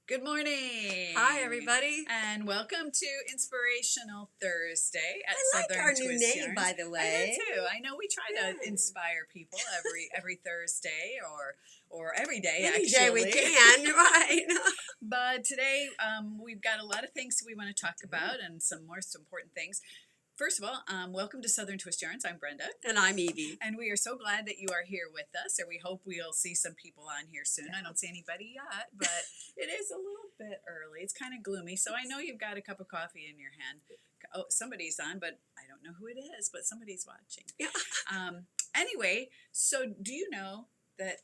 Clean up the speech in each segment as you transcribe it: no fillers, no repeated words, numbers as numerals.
Good morning. Hi, everybody. And welcome to Inspirational Thursday at I like Southern our new Twist name, Yarns. by the I way. do too. I know we try Yeah. to inspire people every Thursday or every day Any actually. day we can, right? But today we've got a lot of things we want to talk about and some most important things. First of all, welcome to Southern Twist Yarns. I'm Brenda. And I'm Evie. And we are so glad that you are here with us, and we hope we'll see some people on here soon. I don't see anybody yet, but it is a little bit early. It's kind of gloomy, so I know you've got a cup of coffee in your hand. Oh, somebody's on, but I don't know who it is, but somebody's watching. Yeah. Anyway, so do you know that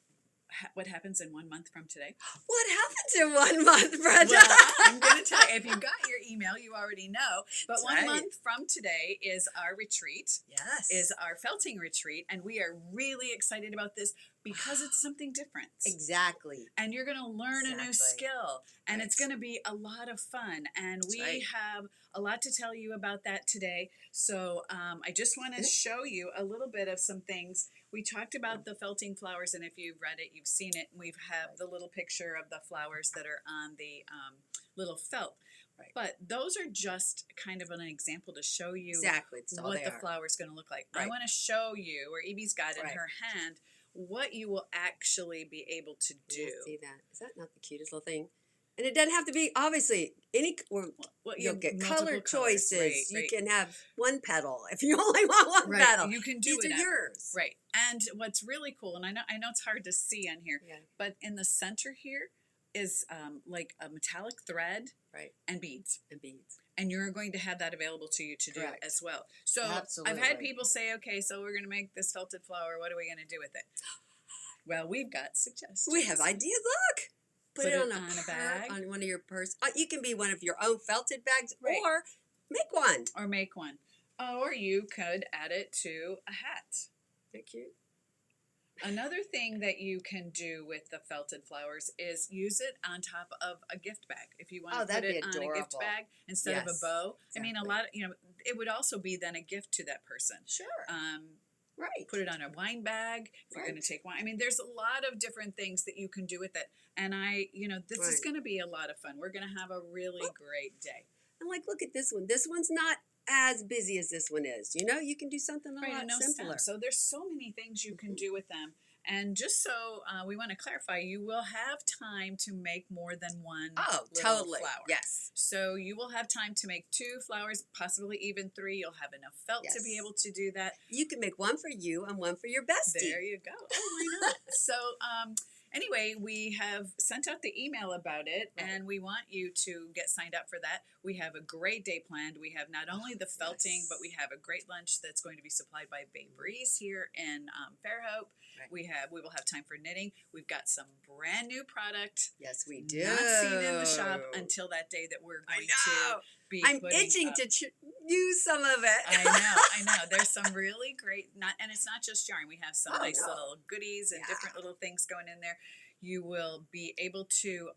what happens in 1 month from today? What happens in 1 month, Brenda? Well, I'm going to tell you. If you got your email, you already know. But That's 1 right. month from today is our retreat. Yes. Is our felting retreat, and we are really excited about this because it's something different. Exactly. And you're going to learn a new Exactly. skill, and Right. it's going to be a lot of fun. And That's we right. have a lot to tell you about that today. So I just want to show you a little bit of some things. We talked about the felting flowers, and if you've read it, you've seen it. We have the little picture of the flowers that are on the little felt. Right. But those are just kind of an example to show you Exactly. It's all what they the are. flower is going to look like. Right. I want to show you, or Evie's got in Right. her hand, what you will actually be able to do. Yeah, see that? Is that not the cutest little thing? And it doesn't have to be, obviously, any, or Well, you'll you- get multiple color colors, choices. right, You right. can have one petal if you only want one Right, petal. you can do These it. are yours. Right, and what's really cool, and I know it's hard to see on here, Yeah. but in the center here is like a metallic thread Right. and beads. And beads. And you're going to have that available to you to do Correct. as well. So Absolutely. I've had people say, okay, so we're going to make this felted flower. What are we going to do with it? Well, we've got suggestions. We have ideas. Look. Put it on a bag. on one of your purse. You can be one of your own felted bags, Right. or make one. Or make one. Or you could add it to a hat. Isn't that cute? Another thing that you can do with the felted flowers is use it on top of a gift bag. If you want to put that'd it be on a gift adorable. bag instead of a Yes, bow. I mean, a exactly. lot of, it would also be then a gift to that person. Sure. Um, Right. Put it on a wine bag if you're going Right. to take wine. I mean, there's a lot of different things that you can do with it. And this is Right. going to be a lot of fun. We're going to have a really great day. And like, look at this one. This one's not as busy as this one is. You can do something a lot and no simpler. stems. So there's so many things you can do with them. And just so we want to clarify, you will have time to make more than one Oh, little totally. flower. Yes. So you will have time to make 2 flowers, possibly even 3. You'll have enough felt to be Yes. able to do that. You can make one for you and one for your bestie. There you go. Oh, why not? So anyway, we have sent out the email about it, Right. and we want you to get signed up for that. We have a great day planned. We have not only the felting, Yes. but we have a great lunch that's going to be supplied by Babe Breeze here in Fairhope. Right. We will have time for knitting. We've got some brand new product Yes, we do. not seen in the shop until that day that we're I going know. to be I'm putting itching up. to use some of it. I know. There's some really great, and it's not just yarn. We have some Oh, nice no. little goodies and Yeah. different little things going in there. You will be able to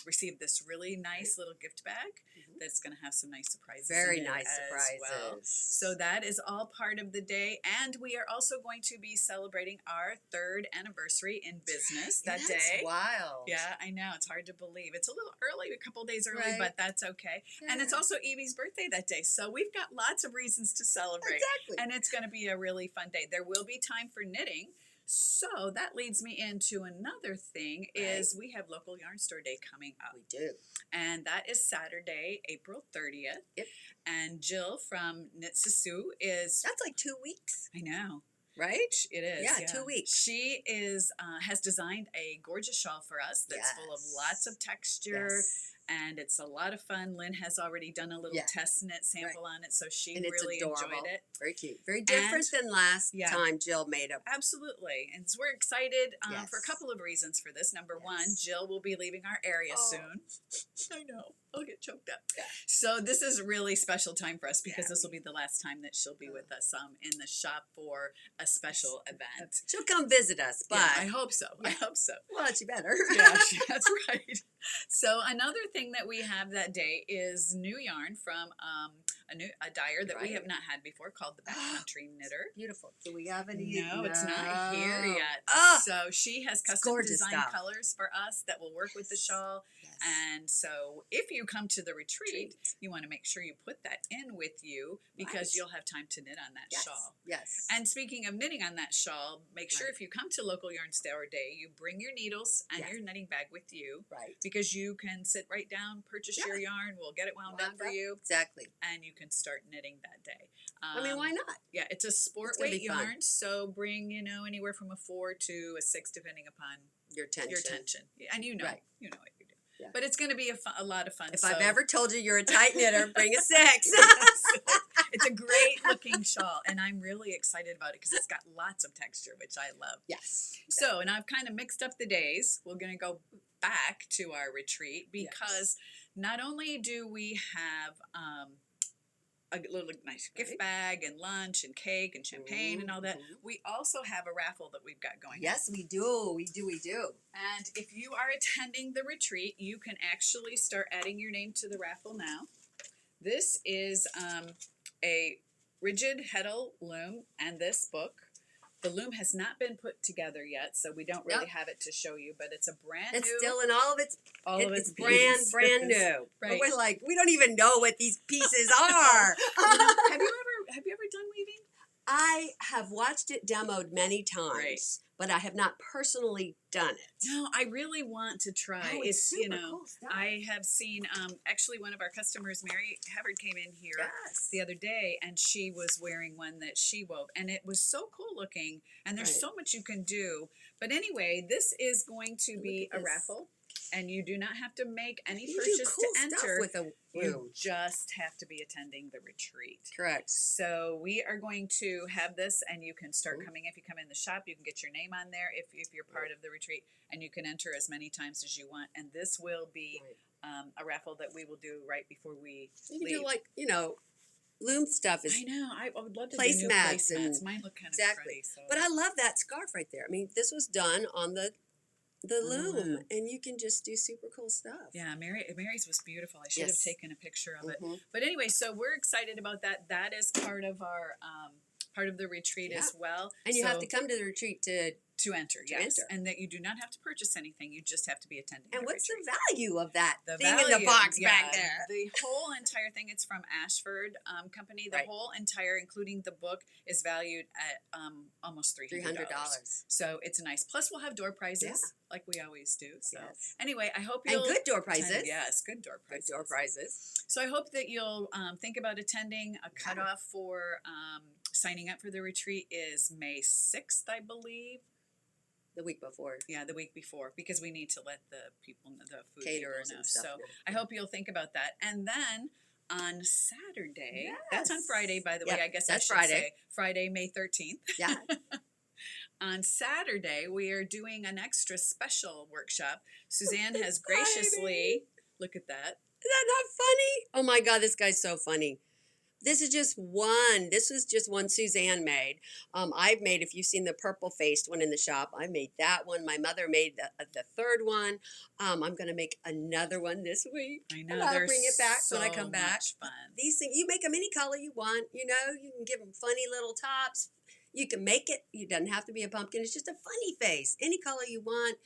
receive this really nice little gift bag Mhm. that's going to have some nice surprises. Very in it nice as surprises. well. So that is all part of the day, and we are also going to be celebrating our 3rd anniversary in business that That's day. wild. Yeah, I know. It's hard to believe. It's a little early, a couple days early, Right. but that's okay. And it's Yeah. also Evie's birthday that day, so we've got lots of reasons to celebrate. Exactly. And it's going to be a really fun day. There will be time for knitting. So that leads me into another thing is we have local yarn store day coming up. We do. And that is Saturday, April 30th. Yep. And Jill from Knit Sisu is, That's like 2 weeks, I know, right? it is. Yeah, 2 weeks. She is has designed a gorgeous shawl for us that's full of lots of texture. Yes. And it's a lot of fun. Lynn has already done a little Yeah. test knit sample on it, so she And it's really adorable. enjoyed it. Very cute. Very different than last yeah. time Jill made a. Absolutely. And so we're excited for a Yes. couple of reasons for this. Number one, Yes. Jill will be leaving our area Oh. soon. I know. I'll get choked up. Yeah. So this is a really special time for us because Yeah. this will be the last time that she'll be with us in the shop for a special event. She'll come visit us, but Yeah, I hope so. I hope so. well, she better. Yeah, that's right. So another thing that we have that day is new yarn from a dyer that we Right. have not had before called the Backcountry Knitter. Beautiful. Do we have any? No, it's not here No. yet. Ah, So she has it's custom gorgeous designed stuff. colors for us that will work with the shawl. Yes. And so if you come to the retreat, Treat. you want to make sure you put that in with you because Right. you'll have time to knit on that Yes. shawl. Yes. And speaking of knitting on that shawl, make sure Right. if you come to Local Yarn Store Day, you bring your needles and Yes. your knitting bag with you Right. because you can sit right down, purchase Yeah. your yarn, we'll get it wound up Wound for up. you, Exactly. and you can start knitting that day. I mean, why not? Yeah, it's a sport It's gonna weight be fun. yarn, so bring, anywhere from a 4 to a 6 depending upon Your tension. your tension. Yeah, and you know Right. what you do. Yeah. But it's going to be a lot of fun. If so. I've ever told you you're a tight knitter, bring a 6. It's a great looking shawl, and I'm really excited about it because it's got lots of texture, which I love. Yes. So, and I've kind of mixed up the days. We're going to go back to our retreat because not only do we have a little nice gift Right. bag and lunch and cake and champagne and all that, Mhm. we also have a raffle that we've got going. Yes, we do. We do. We do. And if you are attending the retreat, you can actually start adding your name to the raffle now. This is a rigid heddle loom and this book. The loom has not been put together yet, so we don't really Nope. have it to show you, but it's a brand It's new. still in all of its. all of It's its brand pieces. new. But Right. we're like, we don't even know what these pieces are. Have you ever done weaving? I have watched it demoed many times, but I have not personally done it. No, I really want to try. Oh, it's super cool stuff. I have seen actually one of our customers, Mary Hubbard, came in here Yes. the other day and she was wearing one that she wove and it was so cool looking and there's Right. so much you can do. But anyway, this is going to Look be at a this. raffle and you do not have to make any You do purchase cool to stuff enter. with a You loom. just have to be attending the retreat. Correct. So we are going to have this and you can start Cool. coming. If you come in the shop, you can get your name on there if you're part of the retreat and you can enter as many times as you want. And this will be Right. a raffle that we will do right before we You can leave. do like, loom stuff is. I know. I would love to do new Placemats placemats. and- Mine look kind of Exactly. cruddy. So. But I love that scarf right there. I mean, this was done on the the loom, loom. and you can just do super cool stuff. Yeah, Mary's was beautiful. I should Yes. have taken a picture of it. Mhm. But anyway, so we're excited about that. That is part of our part of the retreat as well. And you have So- to come to the retreat to. to enter, yes, enter. and that you do not have to purchase anything. You just have to be attending. And the what's retreat. the value of that The thing in the value, box yeah, back there? The whole entire thing, it's from Ashford Company. The Right. whole entire, including the book, is valued at almost $300. $300. So it's nice. Plus, we'll have door prizes Yeah. like we always do. So Yes. anyway, I hope And you'll good door attend- prizes. Yes, good door Good prizes. door prizes. So I hope that you'll think about attending. A cutoff for signing up for the retreat is May 6th, I believe. The week before. Yeah, the week before, because we need to let the people, the food Caterers people know. and stuff. So know. I hope you'll think about that. And then on Saturday, that's on Yes. Friday, by the way. Yep, I guess I that's should Friday. say Friday, May 13th. Yeah. On Saturday, we are doing an extra special workshop. Suzanne has graciously, look at that. Is that not funny? Oh my God, this guy's so funny. This is just one. This was just one Suzanne made. I've made, if you've seen the purple faced one in the shop, I made that one. My mother made the third one. I'm going to make another one this week. I know And I'll they're bring it back when I so come back. much fun. These things, you make them any color you want. You can give them funny little tops. You can make it. It doesn't have to be a pumpkin. It's just a funny face. Any color you want.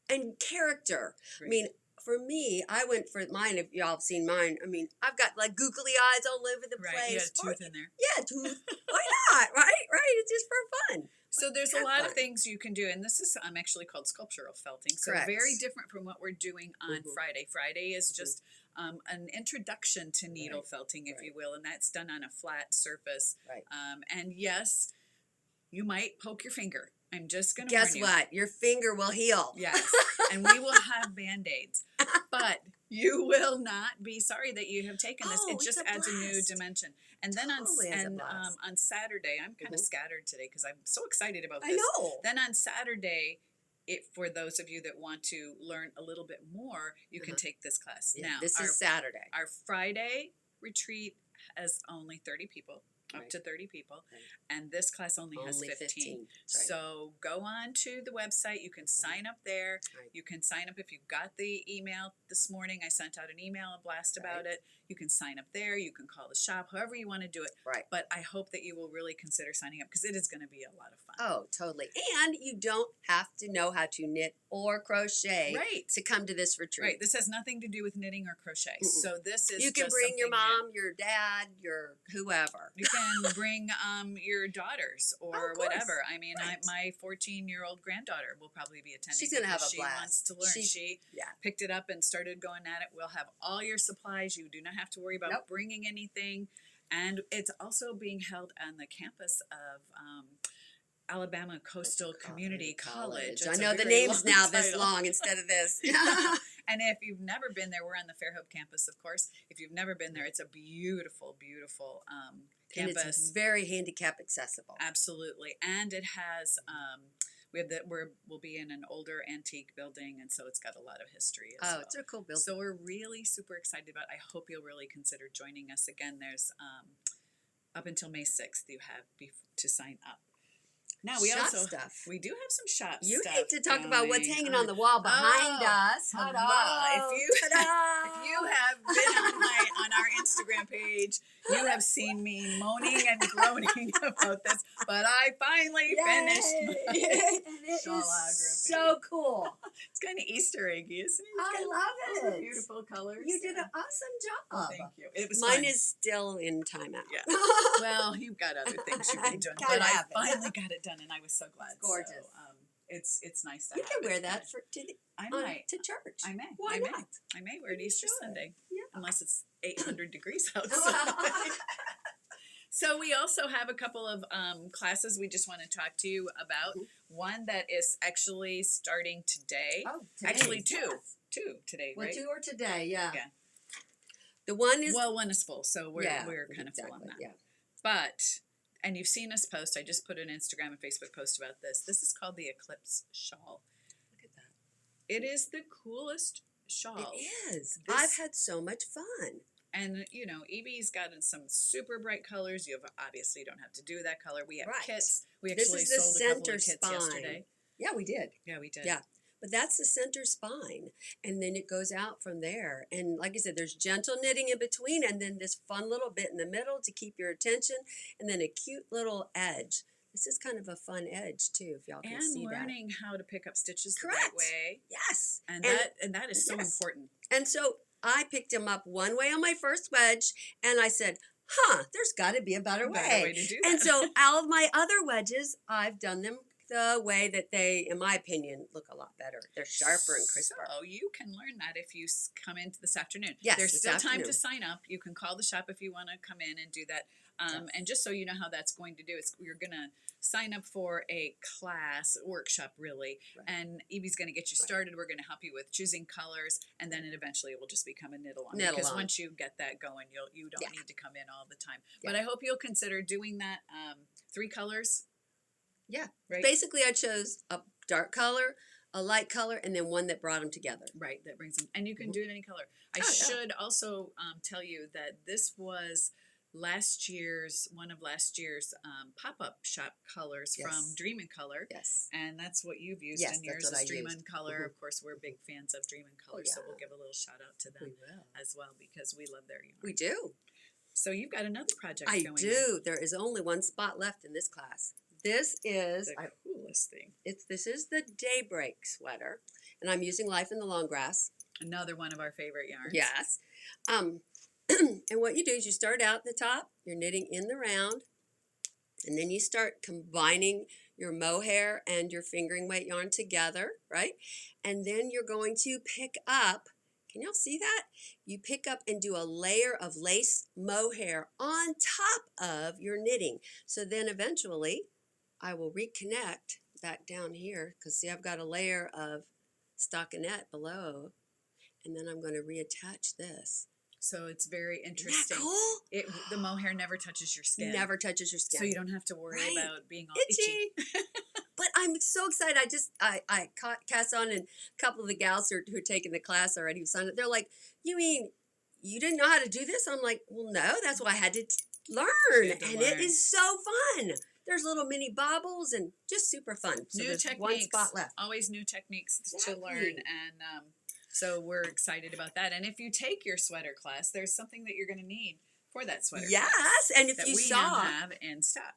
And character. I mean, for me, I went for mine. If y'all have seen mine, I mean, I've got like googly eyes all over the Right, place. you got a tooth in there. Yeah, tooth. Why not? Right. It's just for fun. So there's a Have lot fun. of things you can do, and this is actually called sculptural felting. So Correct. very different from what we're doing on Mhm. Friday. Friday is just an introduction to needle Right. felting, if Right. you will, and that's done on a flat surface. Right. And yes, you might poke your finger. I'm just going to Guess warn you. what? Your finger will heal. Yes, and we will have Band-Aids, but you will not be sorry that you have taken this. Oh, It it's just a adds a new blast. dimension. And then Totally is a blast. on Saturday, I'm kind of Mhm. scattered today because I'm so excited about I this. know. Then on Saturday, for those of you that want to learn a little bit more, you can Uh-huh. take this class. Yeah, Now, this our, is Saturday. our Friday retreat has only 30 people. up Right. to 30 people. Right. And this class only has Only 15. 15. That's right. So go on to the website. You can sign up there. Right. You can sign up if you got the email this morning. I sent out an email, a blast about Right. it. You can sign up there. You can call the shop, however you want to do it. Right. But I hope that you will really consider signing up because it is going to be a lot of fun. Oh, totally. And you don't have to know how to knit or crochet Right. to come to this retreat. Right. This has nothing to do with knitting or crochet. Mm-mm. So this is You can just bring your something new. mom, your dad, your whoever. You can bring your daughters or of course. whatever. I mean, Right. my 14-year-old granddaughter will probably be attending. She's gonna have because a blast. She wants to learn. She Yeah. picked it up and started going at it. We'll have all your supplies. You do not have to worry about Nope. bringing anything. And it's also being held on the campus of Alabama Coastal Community College. I That's a know the very names long now this title. long instead of this. And if you've never been there, we're on the Fairhope campus, of course. If you've never been there, it's a beautiful, beautiful And campus. it's very handicap accessible. Absolutely, and it has we'll be in an older antique building, and so it's got a lot of history as Oh, well. it's a cool building. So we're really super excited about it. I hope you'll really consider joining us again. There's up until May 6th you have to sign up. Now we Shop also stuff. we do have some shop You stuff. hate to talk about what's going hanging on the wall behind us. hello. Ta-da. If you Ta-da. If you have been on our Instagram page, you have seen me moaning and groaning about this, but I finally finished. Yay. My And it shawlography. is so cool. It's kind of Easter eggy, isn't it? I All love the it. beautiful colors. You did Yeah. an awesome Oh, job. thank you. It was Mine fun. is still in timeout. Yeah. Well, you've got other things you've been doing, Gotta but I have it. finally got it done, and I was so glad. It's gorgeous. So, it's nice to You have can it wear that finished. for I on, might. to church. I may. Why I may. not? I may wear it You Easter should. Sunday, Yeah. unless it's 800 degrees outside. So we also have a couple of classes we just want to talk to you about. Mhm. One that is actually starting today. Oh, Actually, today, two. yes. Two today, Well, right? 2 or today, yeah. Yeah. The one is Well, one is full, so we're yeah, kind of full on exactly, that. Yeah. But, and you've seen us post, I just put an Instagram and Facebook post about this. This is called the Eclipse Shawl. Look at that. It is the coolest shawl. It is. This- I've had so much fun. And, you know, Evie's gotten some super bright colors. You obviously don't have to do that color. We have Right. kits. We This actually is the sold a couple center of kits spine. yesterday. Yeah, we did. Yeah, we did. Yeah. But that's the center spine. And then it goes out from there. And like I said, there's gentle knitting in between and then this fun little bit in the middle to keep your attention and then a cute little edge. This is kind of a fun edge too, if y'all can And see that. learning how to pick up stitches the Correct. right way. Yes. And that is so yes. important. And so I picked him up one way on my first wedge and I said, there's got to be a better Better way. way to do that. And so all of my other wedges, I've done them the way that they, in my opinion, look a lot better. They're sharper and crisper. So you can learn that if you come in this afternoon. Yes, There's this still time afternoon. to sign up. You can call the shop if you want to come in and do that. Yes. And just so you know how that's going to do, you're going to sign up for a class, workshop really, Right. and Evie's going to get you Right. started. We're going to help you with choosing colors, and then it eventually will just become a knit along. Knit Because along. once you get that going, you don't Yeah. need to come in all the time. Yeah. But I hope you'll consider doing that. 3 colors. Yeah. Right. Basically, I chose a dark color, a light color, and then one that brought them together. Right, that brings them, and you can Mhm. do it any color. I Oh, yeah. should also tell you that this was one of last year's pop-up shop colors Yes. from Dream in Color, Yes. and that's what you've used Yes, in that's yours what is I Dream used. in Color. Mhm. Of course, we're big fans of Dream in Color, so we'll yeah. give a little shout out to We them will. as well because we love their yarn. We do. So you've got another project I going. do. There is only one spot left in this class. This is The coolest thing. this is the Daybreak sweater, and I'm using Life in the Long Grass. Another one of our favorite yarns. Yes. And what you do is you start out at the top, you're knitting in the round, and then you start combining your mohair and your fingering weight yarn together, right? And then you're going to pick up, can y'all see that? You pick up and do a layer of lace mohair on top of your knitting. So then eventually I will reconnect back down here because see I've got a layer of stockinette below and then I'm going to reattach this. So it's very Isn't interesting. that cool? The mohair never touches your skin. Never touches your skin. So you don't have to worry Right. about being all itchy. But I'm so excited. I caught Cass on and a couple of the gals who are taking the class already who signed up. They're like, you mean you didn't know how to do this? I'm like, well, no, that's why I had to learn, Good to and it learn. is so fun. There's little mini bobbles and just super fun. So New there's techniques. one spot left. Always new techniques to Exactly. learn, and so we're excited about that. And if you take your sweater class, there's something that you're going to need for that sweater Yes, class and if that you we saw, now have in stock.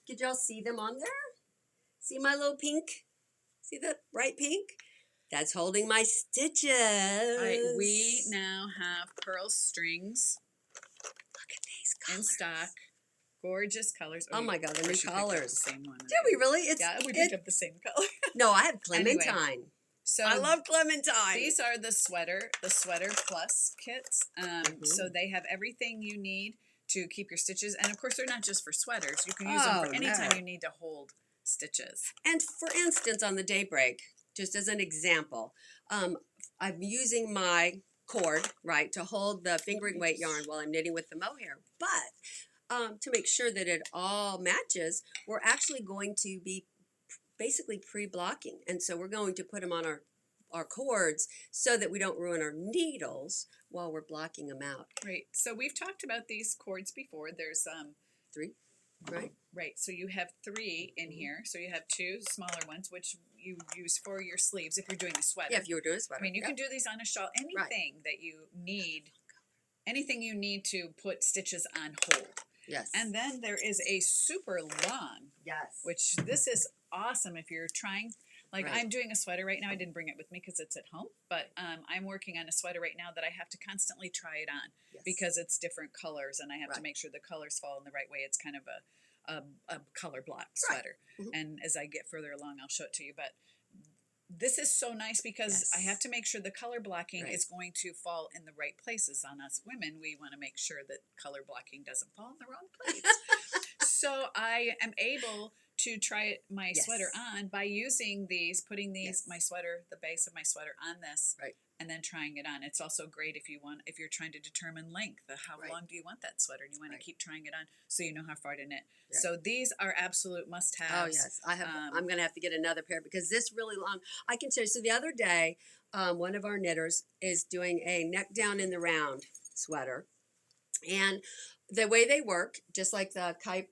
did y'all see them on there? See my little pink? See the bright pink? That's holding my stitches. We now have pearl strings Look at these colors. in stock. Gorgeous colors. Oh my God, the of new course you picked up colors. The same one. Did we really? Yeah, we picked up the same color. No, I have Anyway, clementine. So I love clementine. these are the sweater plus kits. So they have everything you need to keep your stitches, and of course they're not just for sweaters. You can use them for anytime you need to hold stitches. And for instance, on the daybreak, just as an example, I'm using my cord, right, to hold the fingering weight yarn while I'm knitting with the mohair. But to make sure that it all matches, we're actually going to be basically pre-blocking. And so we're going to put them on our cords so that we don't ruin our needles while we're blocking them out. Right. So we've talked about these cords before. There's 3, right? Right. So you have 3 in here. So you have 2 smaller ones, which you use for your sleeves if you're doing a sweater. Yeah, if you were doing a sweater. I mean, you can do these on a shawl. Anything that you need, anything you need to put stitches on hold. Yes. And then there is a super long, yes. which this is awesome if you're trying. Like Right. I'm doing a sweater right now. I didn't bring it with me because it's at home, but I'm working on a sweater right now that I have to constantly try it on Yes. because it's different colors, and I have to Right. make sure the colors fall in the right way. It's kind of a color block Right. sweater, Mhm. and as I get further along, I'll show it to you. But this is so nice because I Yes. have to make sure the color blocking Right. is going to fall in the right places. On us women, we want to make sure that color blocking doesn't fall in the wrong place. So I am able to try my Yes. sweater on by using these, putting these, Yes. my sweater, the base of my sweater on this, Right. and then trying it on. It's also great if you're trying to determine length. How Right. long do you want that sweater? And you want Right. to keep trying it on so you know how far to knit. Right. So these are absolute must-haves. Oh yes, I have. I'm going to have to get another pair because this really long. I can show you. So the other day, one of our knitters is doing a neck down in the round sweater, and the way they work, just like the Kuiper,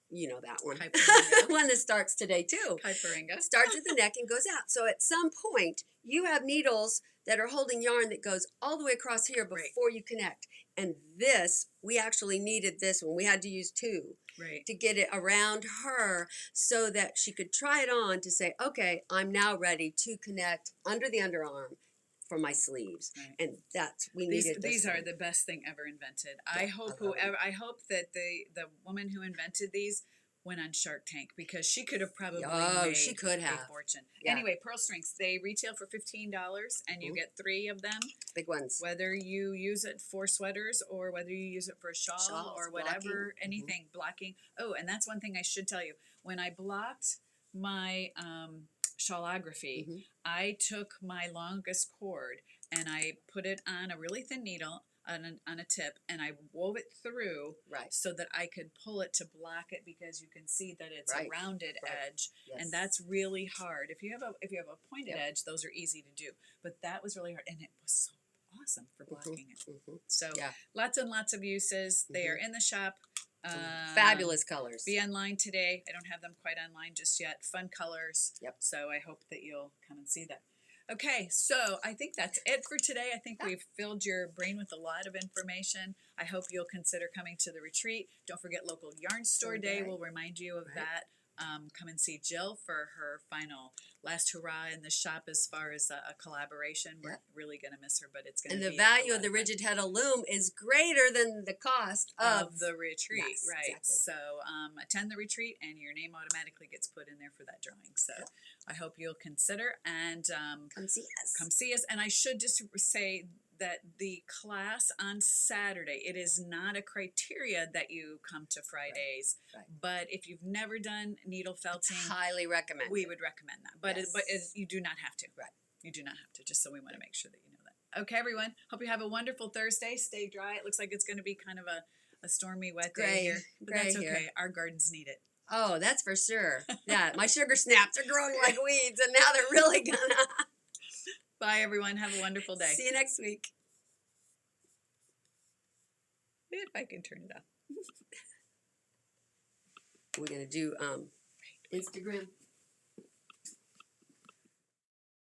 you know that one, Kuiperinga. one that starts today too. Kuiperinga. Starts at the neck and goes out. So at some point, you have needles that are holding yarn that goes all the way across here before you connect. And this, we actually needed this one. We had to use 2 Right. to get it around her so that she could try it on to say, okay, I'm now ready to connect under the underarm for my sleeves. Right. And that's, we needed this These are one. the best thing ever invented. Yeah, I hope I hope that the woman who invented these went on Shark Tank because she could have probably made she could a have. fortune. Yeah. Anyway, pearl strings, they retail for $15 and you Mhm. get 3 of them, Big ones. whether you use it for sweaters or whether you use it for a shawl Shawls, or whatever, blocking. anything blocking. Oh, and that's one thing I should tell you. When I blocked my shawlography, Mhm. I took my longest cord and I put it on a really thin needle on a tip, and I wove it through Right. so that I could pull it to block it because you can see that it's Right. a rounded Right. edge, Yes. and that's really hard. If you have a pointed Yep. edge, those are easy to do, but that was really hard, and it was so awesome for blocking it. Mhm. So Yeah. lots and lots of uses. They are in the shop. Fabulous colors. Be online today. I don't have them quite online just yet. Fun colors. Yep. So I hope that you'll come and see them. Okay, so I think that's it for today. I think we've filled your brain with a lot of information. I hope you'll consider coming to the retreat. Don't forget local yarn store day. We'll remind you of Right. that. Come and see Jill for her final last hurrah in the shop as far as a collaboration. We're really going to miss her, but it's going to And be the value a of the lot fun. rigid head loom is greater than the cost Of the retreat, Yes, right? exactly. So attend the retreat, and your name automatically gets put in there for that drawing. So Yep. I hope you'll consider and come see us. come see us. And I should just say that the class on Saturday, it is not a criteria that you come to Fridays, Right. but if you've never done needle felting, Highly recommend. we would recommend that. But Yes. you do not have to. Right. You do not have to. Just so we want to make sure that you know that. Okay, everyone. Hope you have a wonderful Thursday. Stay dry. It looks like it's going to be kind of a stormy, wet day Gray. here, but Gray that's okay. here. Our gardens need it. Oh, that's for sure. Yeah, my sugar snaps are growing like weeds, and now they're really gonna. Bye, everyone. Have a wonderful day. See you next week. If I can turn it off. We're gonna do Instagram.